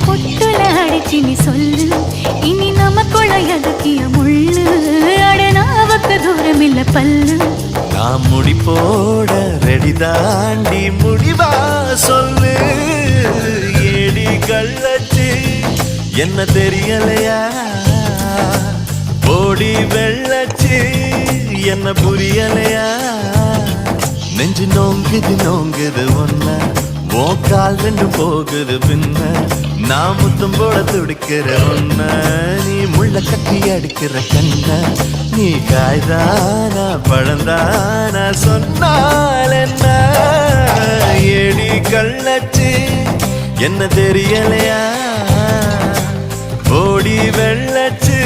பொட்டுல அடிச்சு நீ சொல்லு இனி நமக்குள்ள எதுக்கிய முள்ளு அடனாவுக்கு தூரம் இல்ல பல்லு நான் முடி போட ரெடி தாண்டி முடிவா சொல்லு ஏடி கள்ளச்சு என்ன தெரியலையா ஓடி வெள்ளச்சு என்ன புரியலையா நெஞ்சு நோங்குது நோங்குது ஒன்ன மோக்கால் ரெண்டு போகுது பின்ன நான் முத்தம் போட துடிக்கிற ஒன்ன நீ முள்ள கட்டி அடிக்கிற கண்ண நீ காய்தானா பழந்தானா சொன்னால் என்ன ஏடி கள்ளச்சு என்ன தெரியலையா ஓடி வெள்ளச்சு